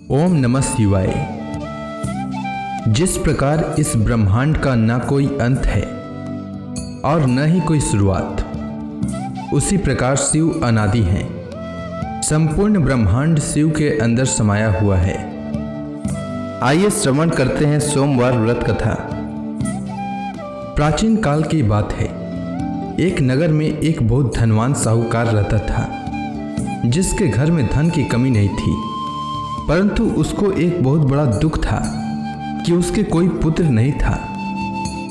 ओम नमः शिवाय। जिस प्रकार इस ब्रह्मांड का न कोई अंत है और न ही कोई शुरुआत, उसी प्रकार शिव अनादि हैं। संपूर्ण ब्रह्मांड शिव के अंदर समाया हुआ है। आइए श्रवण करते हैं सोमवार व्रत कथा। प्राचीन काल की बात है। एक नगर में एक बहुत धनवान साहूकार रहता था, जिसके घर में धन की कमी नहीं थी, परंतु उसको एक बहुत बड़ा दुख था कि उसके कोई पुत्र नहीं था।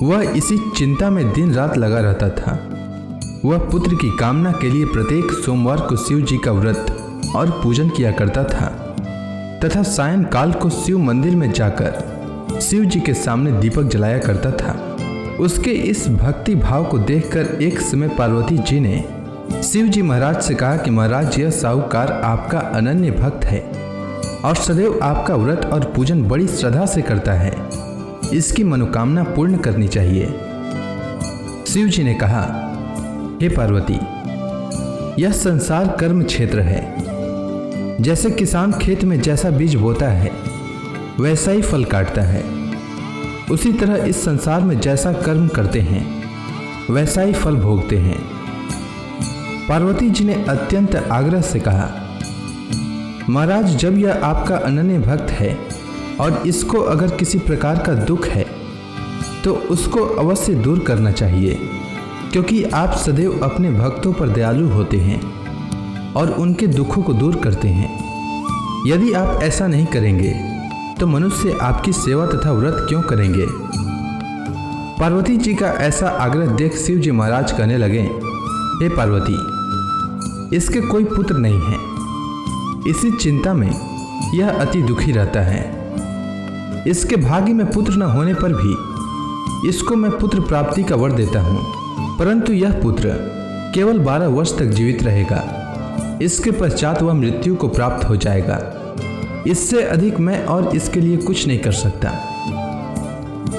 वह इसी चिंता में दिन रात लगा रहता था। वह पुत्र की कामना के लिए प्रत्येक सोमवार को शिव जी का व्रत और पूजन किया करता था तथा सायंकाल को शिव मंदिर में जाकर शिव जी के सामने दीपक जलाया करता था। उसके इस भक्ति भाव को देखकर एक समय पार्वती जी ने शिव जी महाराज से कहा कि महाराज, यह साहूकार आपका अनन्य भक्त है और सदैव आपका व्रत और पूजन बड़ी श्रद्धा से करता है। इसकी मनोकामना पूर्ण करनी चाहिए। शिव जी ने कहा, हे पार्वती, यह संसार कर्म क्षेत्र है। जैसे किसान खेत में जैसा बीज बोता है वैसा ही फल काटता है, उसी तरह इस संसार में जैसा कर्म करते हैं वैसा ही फल भोगते हैं। पार्वती जी ने अत्यंत आग्रह से कहा, महाराज, जब यह आपका अनन्य भक्त है और इसको अगर किसी प्रकार का दुख है तो उसको अवश्य दूर करना चाहिए, क्योंकि आप सदैव अपने भक्तों पर दयालु होते हैं और उनके दुखों को दूर करते हैं। यदि आप ऐसा नहीं करेंगे तो मनुष्य आपकी सेवा तथा व्रत क्यों करेंगे। पार्वती जी का ऐसा आग्रह देख शिव जी महाराज कहने लगे, हे पार्वती, इसके कोई पुत्र नहीं है। इसी चिंता में यह अति दुखी रहता है। इसके भाग्य में पुत्र न होने पर भी इसको मैं पुत्र प्राप्ति का वर देता हूँ, परंतु यह पुत्र केवल 12 वर्ष तक जीवित रहेगा। इसके पश्चात वह मृत्यु को प्राप्त हो जाएगा। इससे अधिक मैं और इसके लिए कुछ नहीं कर सकता।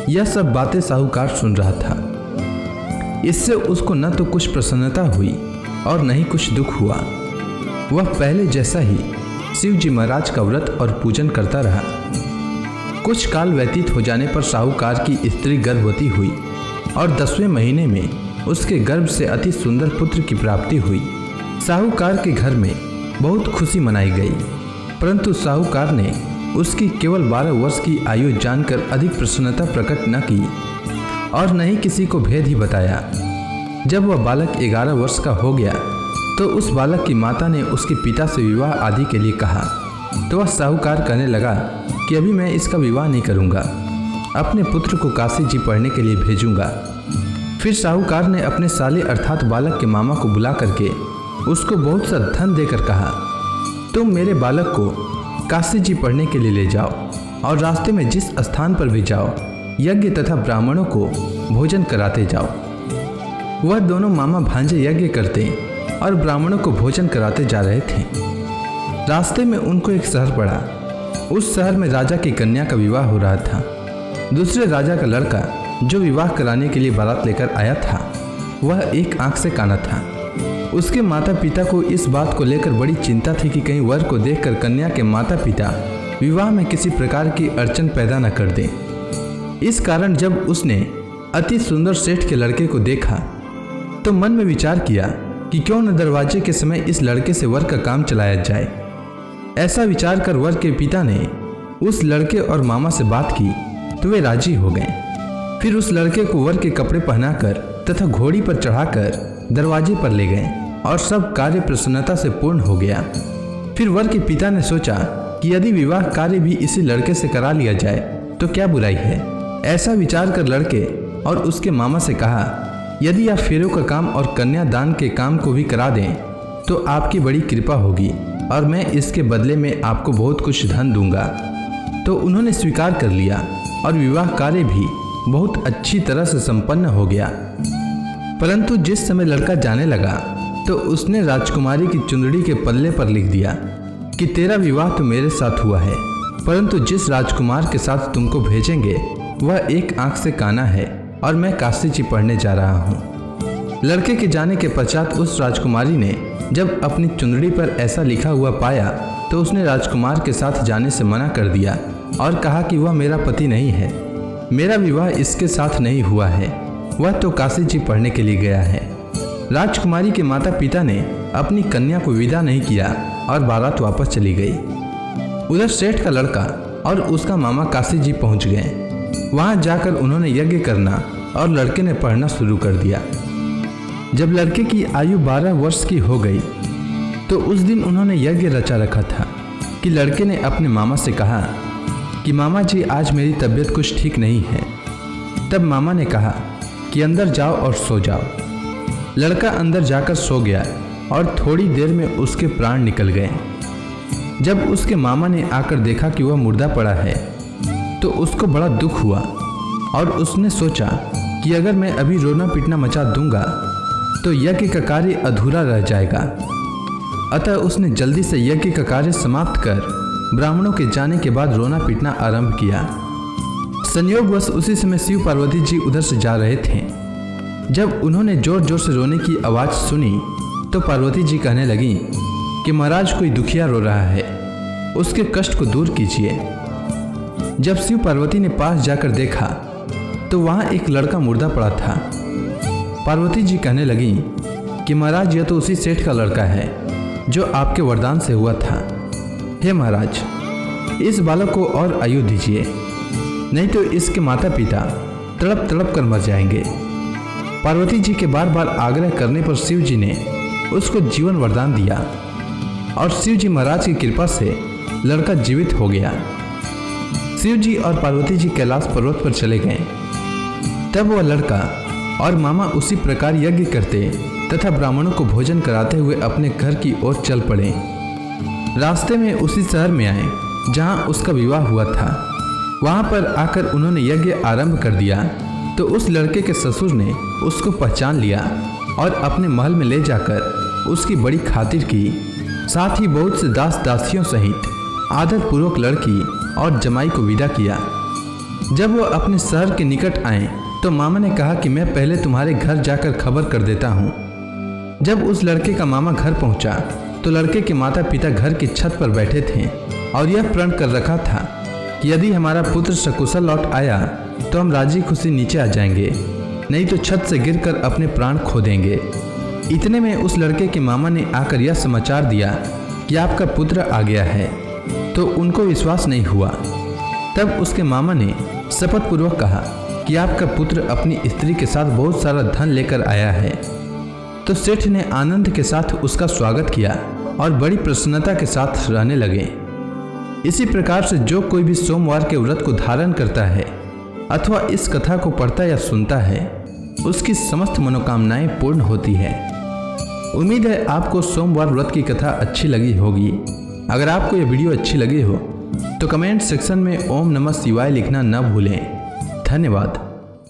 यह सब बातें साहूकार सुन रहा था। इससे उसको न तो कुछ प्रसन्नता हुई और न ही कुछ दुख हुआ। वह पहले जैसा ही शिव जी महाराज का व्रत और पूजन करता रहा। कुछ काल व्यतीत हो जाने पर साहूकार की स्त्री गर्भवती हुई और 10वें महीने में उसके गर्भ से अति सुंदर पुत्र की प्राप्ति हुई। साहूकार के घर में बहुत खुशी मनाई गई, परंतु साहूकार ने उसकी केवल 12 वर्ष की आयु जानकर अधिक प्रसन्नता प्रकट न की और न ही किसी को भेद ही बताया। जब वह बालक 11 वर्ष का हो गया तो उस बालक की माता ने उसके पिता से विवाह आदि के लिए कहा, तो वह साहूकार कहने लगा कि अभी मैं इसका विवाह नहीं करूंगा, अपने पुत्र को काशी जी पढ़ने के लिए भेजूंगा। फिर साहूकार ने अपने साले अर्थात बालक के मामा को बुला करके उसको बहुत सा धन देकर कहा, तुम मेरे बालक को काशी जी पढ़ने के लिए ले जाओ और रास्ते में जिस स्थान पर भी जाओ यज्ञ तथा ब्राह्मणों को भोजन कराते जाओ। वह दोनों मामा भांजे यज्ञ करते और ब्राह्मणों को भोजन कराते जा रहे थे। रास्ते में उनको एक शहर पड़ा। उस शहर में राजा की कन्या का विवाह हो रहा था। दूसरे राजा का लड़का जो विवाह कराने के लिए बारात लेकर आया था, वह एक आंख से काना था। उसके माता पिता को इस बात को लेकर बड़ी चिंता थी कि कहीं वर को देखकर कन्या के माता पिता विवाह में किसी प्रकार की अड़चन पैदा न कर दें। इस कारण जब उसने अति सुंदर सेठ के लड़के को देखा तो मन में विचार किया कि क्यों न दरवाजे के समय इस लड़के से वर का काम चलाया जाए। ऐसा विचार कर वर के पिता ने उस लड़के और मामा से बात की तो वे राजी हो गए। फिर उस लड़के को वर के कपड़े पहनाकर तथा घोड़ी पर चढ़ाकर दरवाजे पर ले गए और सब कार्य प्रसन्नता से पूर्ण हो गया। फिर वर के पिता ने सोचा कि यदि विवाह कार्य भी इसी लड़के से करा लिया जाए तो क्या बुराई है। ऐसा विचार कर लड़के और उसके मामा से कहा, यदि आप फेरों का काम और कन्यादान के काम को भी करा दें तो आपकी बड़ी कृपा होगी और मैं इसके बदले में आपको बहुत कुछ धन दूंगा। तो उन्होंने स्वीकार कर लिया और विवाह कार्य भी बहुत अच्छी तरह से संपन्न हो गया। परंतु जिस समय लड़का जाने लगा तो उसने राजकुमारी की चुंदड़ी के पल्ले पर लिख दिया कि तेरा विवाह तो मेरे साथ हुआ है, परंतु जिस राजकुमार के साथ तुमको भेजेंगे वह एक आंख से काना है और मैं काशी जी पढ़ने जा रहा हूँ। लड़के के जाने के पश्चात उस राजकुमारी ने जब अपनी चुंदड़ी पर ऐसा लिखा हुआ पाया तो उसने राजकुमार के साथ जाने से मना कर दिया और कहा कि वह मेरा पति नहीं है, मेरा विवाह इसके साथ नहीं हुआ है, वह तो काशी जी पढ़ने के लिए गया है। राजकुमारी के माता पिता ने अपनी कन्या को विदा नहीं किया और बारात वापस चली गई। उधर सेठ का लड़का और उसका मामा काशी जी पहुंच गए। वहां जाकर उन्होंने यज्ञ करना और लड़के ने पढ़ना शुरू कर दिया। जब लड़के की आयु 12 वर्ष की हो गई तो उस दिन उन्होंने यज्ञ रचा रखा था कि लड़के ने अपने मामा से कहा कि मामा जी आज मेरी तबीयत कुछ ठीक नहीं है। तब मामा ने कहा कि अंदर जाओ और सो जाओ। लड़का अंदर जाकर सो गया और थोड़ी देर में उसके प्राण निकल गए। जब उसके मामा ने आकर देखा कि वह मुर्दा पड़ा है तो उसको बड़ा दुख हुआ और उसने सोचा कि अगर मैं अभी रोना पीटना मचा दूंगा तो यज्ञ का कार्य अधूरा रह जाएगा। अतः उसने जल्दी से यज्ञ का कार्य समाप्त कर ब्राह्मणों के जाने के बाद रोना पीटना आरंभ किया। संयोगवश उसी समय शिव पार्वती जी उधर से जा रहे थे। जब उन्होंने जोर जोर से रोने की आवाज़ सुनी तो पार्वती जी कहने लगी कि महाराज कोई दुखिया रो रहा है, उसके कष्ट को दूर कीजिए। जब शिव पार्वती ने पास जाकर देखा तो वहाँ एक लड़का मुर्दा पड़ा था। पार्वती जी कहने लगी कि महाराज यह तो उसी सेठ का लड़का है जो आपके वरदान से हुआ था। हे महाराज, इस बालक को और आयु दीजिए, नहीं तो इसके माता पिता तड़प तड़प कर मर जाएंगे। पार्वती जी के बार बार आग्रह करने पर शिव जी ने उसको जीवन वरदान दिया और शिव जी महाराज की कृपा से लड़का जीवित हो गया। शिव जी और पार्वती जी कैलाश पर्वत पर चले गए। तब वह लड़का और मामा उसी प्रकार यज्ञ करते तथा ब्राह्मणों को भोजन कराते हुए अपने घर की ओर चल पड़े। रास्ते में उसी शहर में आए जहां उसका विवाह हुआ था। वहां पर आकर उन्होंने यज्ञ आरंभ कर दिया तो उस लड़के के ससुर ने उसको पहचान लिया और अपने महल में ले जाकर उसकी बड़ी खातिर की। साथ ही बहुत से दास दासियों सहित आदर पूर्वक लड़की और जमाई को विदा किया। जब वह अपने शहर के निकट आए तो मामा ने कहा कि मैं पहले तुम्हारे घर जाकर खबर कर देता हूँ। जब उस लड़के का मामा घर पहुंचा तो लड़के के माता पिता घर की छत पर बैठे थे और यह प्रण कर रखा था कि यदि हमारा पुत्र सकुशल लौट आया तो हम राजी खुशी नीचे आ जाएंगे, नहीं तो छत से गिरकर अपने प्राण खो देंगे। इतने में उस लड़के के मामा ने आकर यह समाचार दिया कि आपका पुत्र आ गया है, तो उनको विश्वास नहीं हुआ। तब उसके मामा ने शपथ पूर्वक कहा कि आपका पुत्र अपनी स्त्री के साथ बहुत सारा धन लेकर आया है। तो सेठ ने आनंद के साथ उसका स्वागत किया और बड़ी प्रसन्नता के साथ रहने लगे। इसी प्रकार से जो कोई भी सोमवार के व्रत को धारण करता है अथवा इस कथा को पढ़ता या सुनता है उसकी समस्त मनोकामनाएं पूर्ण होती है। उम्मीद है आपको सोमवार व्रत की कथा अच्छी लगी होगी। अगर आपको यह वीडियो अच्छी लगी हो तो कमेंट सेक्शन में ओम नमः शिवाय लिखना न भूलें। धन्यवाद।